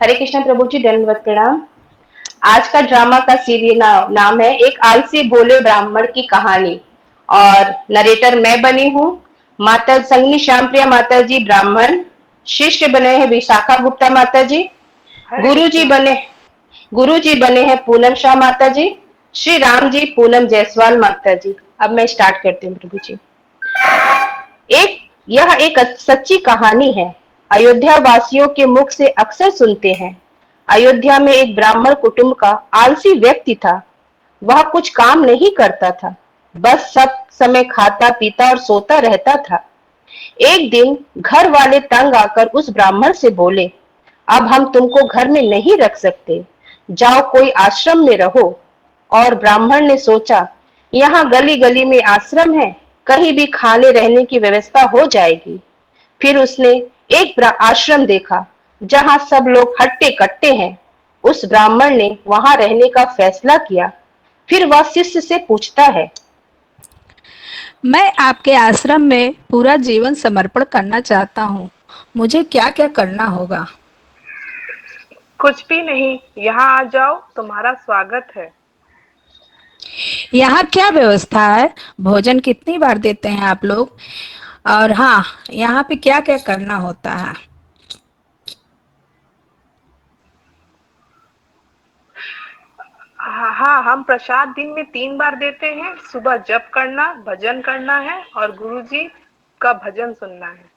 हरे कृष्ण प्रभु जी, दंडवत प्रणाम। आज का ड्रामा का सीरियल नाम है एक आलसी भोले ब्राह्मण की कहानी। और नरेटर मैं बनी हूँ। माता संगनी श्याम प्रिया माता जी ब्राह्मण। शिष्य बने हैं विशाखा गुप्ता माता जी। हरे गुरु जी कृष्णा। बने गुरु जी बने हैं पूनम शाह माता जी। श्री राम जी पूनम जायसवाल माता जी। अब मैं स्टार्ट करती हूँ प्रभु जी। एक यह एक सच्ची कहानी है। अयोध्या वासियों के मुख से अक्सर सुनते हैं। अयोध्या में एक ब्राह्मण कुटुंब का आलसी व्यक्ति था। वह कुछ काम नहीं करता था, बस सब समय खाता पीता और सोता रहता था। एक दिन घर वाले तंग आकर उस ब्राह्मण से बोले, अब हम तुमको घर में नहीं रख सकते, जाओ कोई आश्रम में रहो। और ब्राह्मण ने सोचा, यहाँ गली गली में आश्रम है, कहीं भी खाने रहने की व्यवस्था हो जाएगी। फिर उसने एक आश्रम देखा जहां सब लोग हट्टे कट्टे हैं। उस ब्राह्मण ने वहां रहने का फैसला किया। फिर वह शिष्य से पूछता है, मैं आपके आश्रम में पूरा जीवन समर्पण करना चाहता हूँ। मुझे क्या-क्या करना होगा? कुछ भी नहीं, यहाँ आ जाओ, तुम्हारा स्वागत है। यहाँ क्या व्यवस्था है? भोजन कितनी बार देते हैं आप लोग? और हाँ, यहाँ पे क्या-क्या करना होता है? हाँ हाँ, हम प्रसाद दिन में 3 बार देते हैं। सुबह जप करना, भजन करना है और गुरुजी का भजन सुनना है।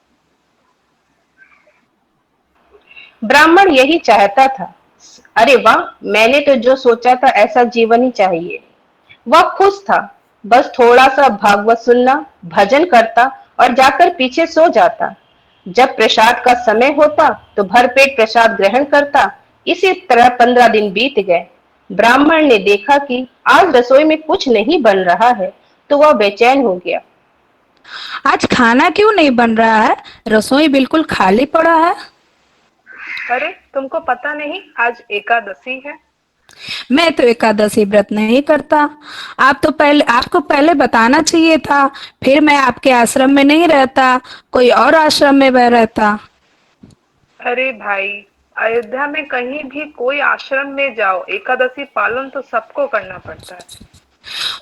ब्राह्मण यही चाहता था। अरे वाह, मैंने तो जो सोचा था ऐसा जीवन ही चाहिए। वह खुश था। बस थोड़ा सा भागवत सुनना, भजन करता और जाकर पीछे सो जाता। जब प्रसाद का समय होता तो भरपेट प्रसाद ग्रहण करता। इसी तरह 15 दिन बीत गए। ब्राह्मण ने देखा कि आज रसोई में कुछ नहीं बन रहा है, तो वह बेचैन हो गया। आज खाना क्यों नहीं बन रहा है? रसोई बिल्कुल खाली पड़ा है। अरे, तुमको पता नहीं, आज एकादशी है। मैं तो एकादशी व्रत नहीं करता। आपको पहले बताना चाहिए था। फिर मैं आपके आश्रम में नहीं रहता, कोई और आश्रम में रहता। अरे भाई, अयोध्या में कहीं भी कोई आश्रम में जाओ, एकादशी पालन तो सबको करना पड़ता है।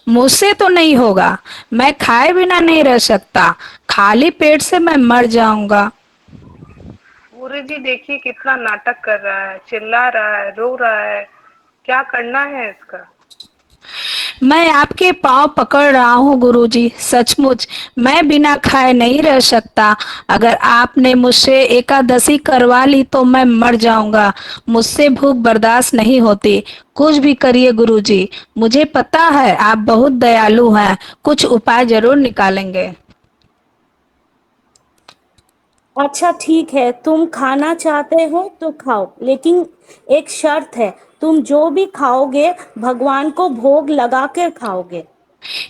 मुझसे तो नहीं होगा। मैं खाए बिना नहीं रह सकता। खाली पेट से मैं मर जाऊंगा। गुरु जी देखिए कितना नाटक कर रहा है, चिल्ला रहा है, रो रहा है। क्या करना है इसका? मैं आपके पाँव पकड़ रहा हूँ गुरुजी, सचमुच मैं बिना खाए नहीं रह सकता। अगर आपने मुझसे एकादशी करवा ली तो मैं मर जाऊंगा। मुझसे भूख बर्दाश्त नहीं होती। कुछ भी करिए गुरुजी। मुझे पता है आप बहुत दयालु हैं। कुछ उपाय जरूर निकालेंगे। अच्छा ठीक है, तुम खाना चाहते हो तो खाओ, लेकिन एक शर्त है। तुम जो भी खाओगे भगवान को भोग लगा कर खाओगे।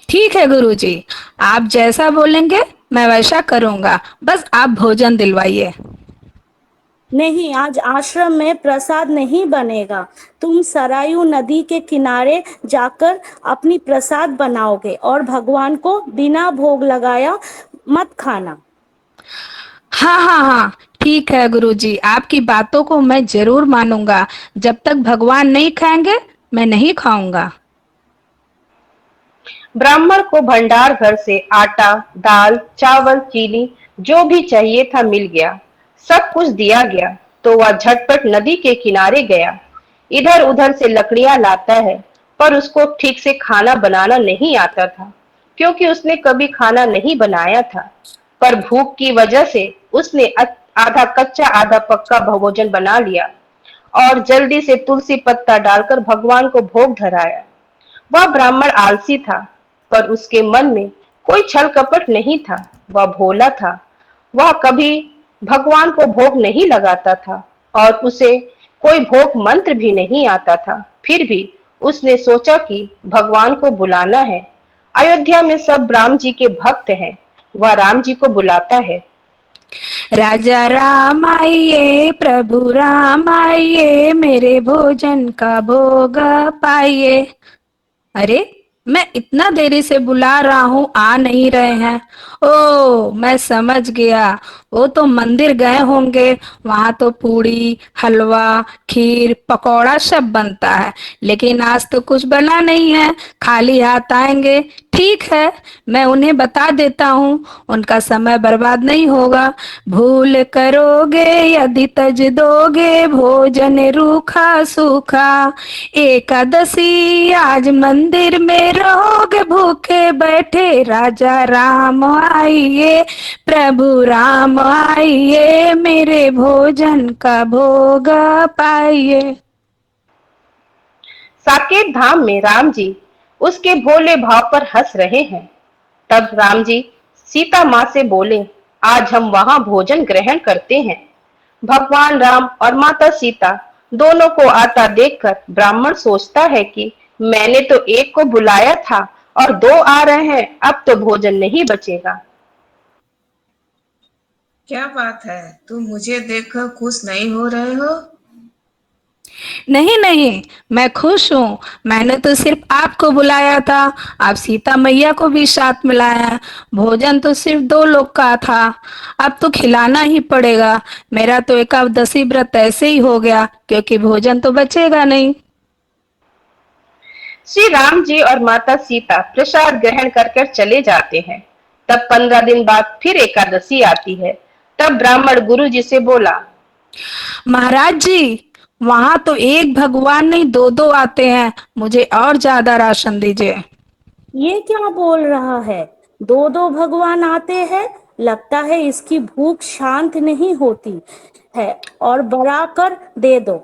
ठीक है गुरुजी, आप जैसा बोलेंगे मैं वैसा करूंगा। बस आप भोजन दिलवाइए। नहीं, आज आश्रम में प्रसाद नहीं बनेगा। तुम सरयू नदी के किनारे जाकर अपनी प्रसाद बनाओगे और भगवान को बिना भोग लगाया मत खाना। हाँ हाँ हाँ, ठीक है गुरुजी, आपकी बातों को मैं जरूर मानूंगा। जब तक भगवान नहीं खाएंगे मैं नहीं खाऊंगा। ब्राह्मण को भंडार घर से आटा, दाल, चावल, चीनी जो भी चाहिए था मिल गया। सब कुछ दिया गया तो वह झटपट नदी के किनारे गया। इधर उधर से लकड़ियां लाता है, पर उसको ठीक से खाना बनाना नहीं आता था, क्योंकि उसने कभी खाना नहीं बनाया था। पर भूख की वजह से उसने आधा कच्चा आधा पक्का भोजन बना लिया और जल्दी से तुलसी पत्ता डालकर भगवान को भोग धराया। वह ब्राह्मण आलसी था, पर उसके मन में कोई छल कपट नहीं था। वह भोला था। वह कभी भगवान को भोग नहीं लगाता था और उसे कोई भोग मंत्र भी नहीं आता था। फिर भी उसने सोचा कि भगवान को बुलाना है। अयोध्या में सब राम जी के भक्त हैं। वह राम जी को बुलाता है। राजा राम आइए, प्रभु राम आइए, मेरे भोजन का भोग पाइए। अरे, मैं इतना देरी से बुला रहा हूँ, आ नहीं रहे हैं। ओ, मैं समझ गया। वो तो मंदिर गए होंगे। वहां तो पूड़ी, हलवा, खीर, पकौड़ा सब बनता है, लेकिन आज तो कुछ बना नहीं है। खाली हाथ आएंगे। ठीक है, मैं उन्हें बता देता हूँ, उनका समय बर्बाद नहीं होगा। भूल करोगे यदि तज दोगे, भोजन रूखा सूखा। एकादशी आज मंदिर में रहोगे भूखे बैठे, राजा राम आइए, प्रभु राम आइए, मेरे भोजन का भोग पाइए। साकेत धाम में राम जी उसके भोले भाव पर हंस रहे हैं। तब राम जी सीता माँ से बोले, आज हम वहां भोजन ग्रहण करते हैं। भगवान राम और माता सीता दोनों को आता देखकर ब्राह्मण सोचता है कि मैंने तो एक को बुलाया था और दो आ रहे हैं, अब तो भोजन नहीं बचेगा। क्या बात है, तुम मुझे देखकर खुश नहीं हो रहे हो? नहीं नहीं, मैं खुश हूँ। मैंने तो सिर्फ आपको बुलाया था, आप सीता मैया को भी साथ मिलाया। भोजन तो सिर्फ 2 लोग का था, अब तो खिलाना ही पड़ेगा। मेरा तो एकादशी व्रत ऐसे ही हो गया, क्योंकि भोजन तो बचेगा नहीं। श्री राम जी और माता सीता प्रसाद ग्रहण कर कर चले जाते हैं। तब 15 दिन बाद फिर एकादशी आती है। तब ब्राह्मण गुरु जी से बोला, महाराज जी, वहां तो एक भगवान नहीं, 2-2 आते हैं। मुझे और ज्यादा राशन दीजिए। ये क्या बोल रहा है? दो दो भगवान आते हैं? लगता है इसकी भूख शांत नहीं होती है, और बढ़ा कर दे दो।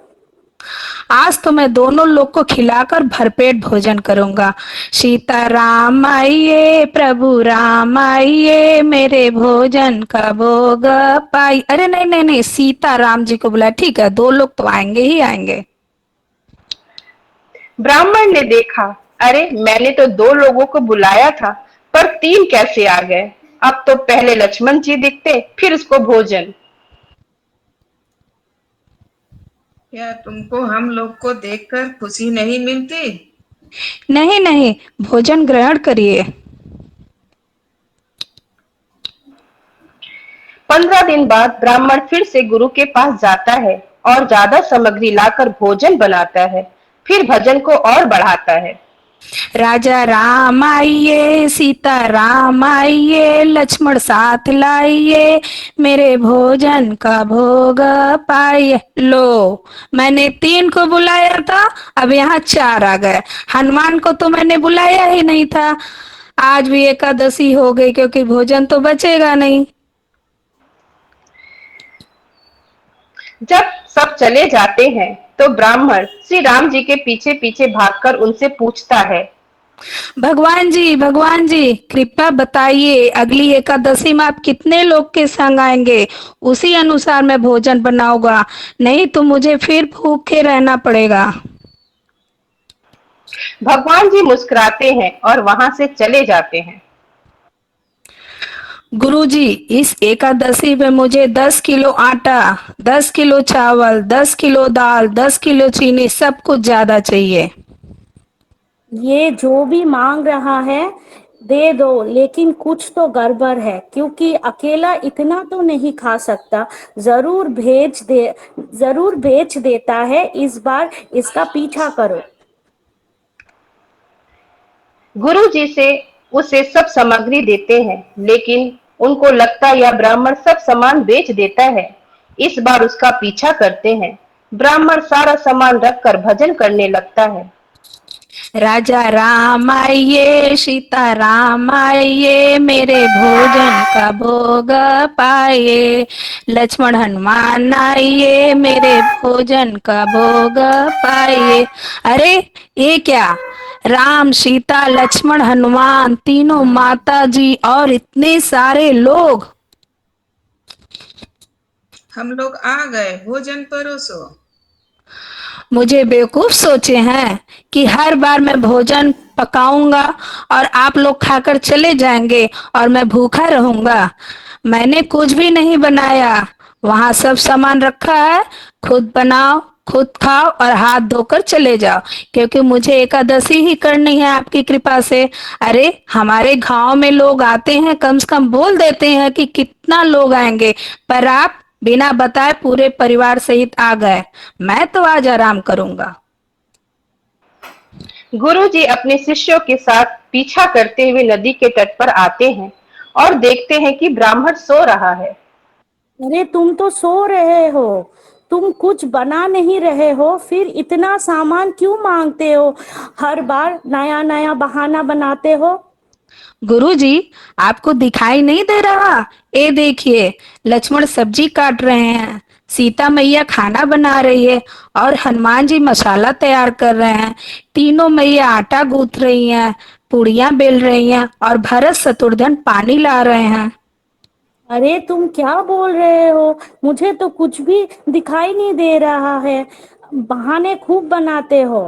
आज तो मैं दोनों लोग को खिलाकर भरपेट भोजन करूंगा। सीता राम आइए, प्रभु राम आइए, मेरे भोजन का भोग पाई। अरे नहीं नहीं नहीं, सीता राम जी को बुलाया। ठीक है, 2 लोग तो आएंगे ही आएंगे। ब्राह्मण ने देखा, अरे मैंने तो 2 लोगों को बुलाया था, पर 3 कैसे आ गए। अब तो पहले लक्ष्मण जी दिखते, फिर उसको भोजन। क्या तुमको हम लोग को देखकर खुशी नहीं मिलती? नहीं नहीं, भोजन ग्रहण करिए। 15 दिन बाद ब्राह्मण फिर से गुरु के पास जाता है और ज्यादा सामग्री लाकर भोजन बनाता है। फिर भजन को और बढ़ाता है। राजा राम आइए, सीता राम आइए, लक्ष्मण साथ लाइए, मेरे भोजन का भोग पाइए। लो, मैंने 3 को बुलाया था, अब यहाँ 4 आ गए। हनुमान को तो मैंने बुलाया ही नहीं था। आज भी एकादशी हो गई, क्योंकि भोजन तो बचेगा नहीं। जब सब चले जाते हैं तो ब्राह्मण श्री राम जी के पीछे पीछे भागकर उनसे पूछता है, भगवान जी, कृपया बताइए, अगली एकादशी में आप कितने लोग के संग आएंगे? उसी अनुसार मैं भोजन बनाऊंगा, नहीं तो मुझे फिर भूखे रहना पड़ेगा। भगवान जी मुस्कुराते हैं और वहां से चले जाते हैं। गुरुजी, इस एकादशी में मुझे 10 किलो आटा, 10 किलो चावल, 10 किलो दाल, 10 किलो चीनी, सब कुछ ज्यादा चाहिए। ये जो भी मांग रहा है दे दो, लेकिन कुछ तो गड़बड़ है, क्योंकि अकेला इतना तो नहीं खा सकता। जरूर बेच देता है, इस बार इसका पीछा करो। गुरु जी से उसे सब सामग्री देते हैं, लेकिन उनको लगता यह ब्राह्मण सब सामान बेच देता है। इस बार उसका पीछा करते हैं। ब्राह्मण सारा सामान रखकर भजन करने लगता है। राजा राम आइए, सीता राम आइए, मेरे भोजन का भोग पाइए। लक्ष्मण हनुमान आइए, मेरे भोजन का भोग पाइए। अरे, ये क्या? राम, सीता, लक्ष्मण, हनुमान, तीनों माता जी और इतने सारे लोग। हम लोग आ गए, भोजन परोसो। मुझे बेवकूफ सोचे हैं कि हर बार मैं भोजन पकाऊंगा और आप लोग खाकर चले जाएंगे और मैं भूखा रहूंगा। मैंने कुछ भी नहीं बनाया, वहां सब सामान रखा है। खुद बनाओ, खुद खाओ और हाथ धोकर चले जाओ, क्योंकि मुझे एकादशी ही करनी है आपकी कृपा से। अरे हमारे गांव में लोग आते हैं, कम से कम बोल देते हैं कि कितना लोग आएंगे, पर आप बिना बताए पूरे परिवार सहित आ गए। मैं तो आज आराम करूंगा। गुरुजी अपने शिष्यों के साथ पीछा करते हुए नदी के तट पर आते हैं और देखते हैं कि ब्राह्मण सो रहा है। अरे तुम तो सो रहे हो, तुम कुछ बना नहीं रहे हो, फिर इतना सामान क्यों मांगते हो? हर बार नया नया बहाना बनाते हो। गुरुजी, आपको दिखाई नहीं दे रहा? ये देखिए, लक्ष्मण सब्जी काट रहे हैं, सीता मैया खाना बना रही है और हनुमान जी मसाला तैयार कर रहे हैं। तीनों मैया आटा गूंथ रही हैं, पूड़ियां बेल रही हैं और भरत शत्रुघ्न पानी ला रहे हैं। अरे तुम क्या बोल रहे हो? मुझे तो कुछ भी दिखाई नहीं दे रहा है। बहाने खूब बनाते हो।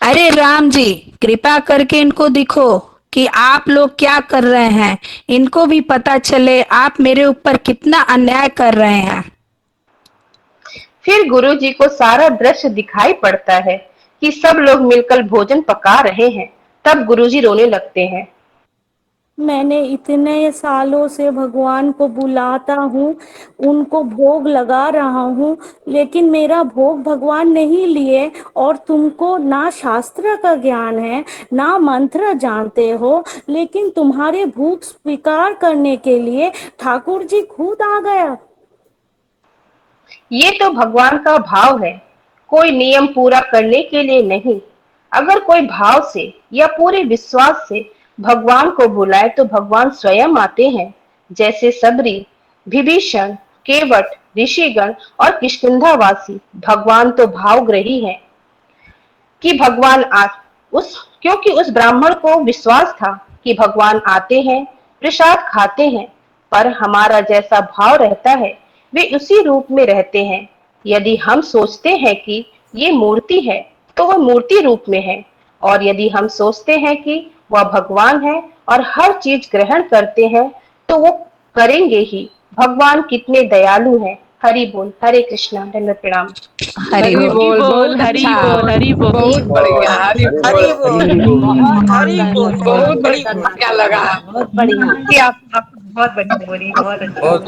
अरे राम जी, कृपा करके इनको दिखो कि आप लोग क्या कर रहे हैं। इनको भी पता चले आप मेरे ऊपर कितना अन्याय कर रहे हैं। फिर गुरुजी को सारा दृश्य दिखाई पड़ता है कि सब लोग मिलकर भोजन पका रहे हैं। तब गुरुजी रोने लगते हैं। मैंने इतने सालों से भगवान को बुलाता हूँ, उनको भोग लगा रहा हूँ, लेकिन मेरा भोग भगवान नहीं लिए। और तुमको ना शास्त्र का ज्ञान है, ना मंत्र जानते हो, लेकिन तुम्हारे भूख स्वीकार करने के लिए ठाकुर जी खुद आ गया। ये तो भगवान का भाव है, कोई नियम पूरा करने के लिए नहीं। अगर कोई भाव से या पूरे विश्वास से भगवान को बुलाए तो भगवान स्वयं आते हैं। जैसे सबरी, विभीषण, केवट, ऋषिगण और किष्किंधावासी, भगवान तो भावग्रही हैं कि भगवान आ उस क्योंकि उस ब्राह्मण को विश्वास था कि भगवान आते हैं, प्रसाद खाते हैं, पर हमारा जैसा भाव रहता है वे उसी रूप में रहते हैं। यदि हम सोचते हैं कि ये मूर्ति है तो वह मूर्ति रूप में है, और यदि हम सोचते हैं कि वह भगवान है और हर चीज ग्रहण करते हैं तो वो करेंगे ही। भगवान कितने दयालु हैं। हरि बोल, हरे कृष्णा, दंडवत प्रणाम। हरि हरि बोल। बोल, बहुत अच्छा, हरि बोल। बहुत बढ़िया, हरि हरि बोल। बोल। बहुत हरि बोल। बहुत हरि बोल। बढ़िया लगा। बहुत बढ़िया। कि आप बहुत बढ़िया बोली, बहुत अच्छा। बहुत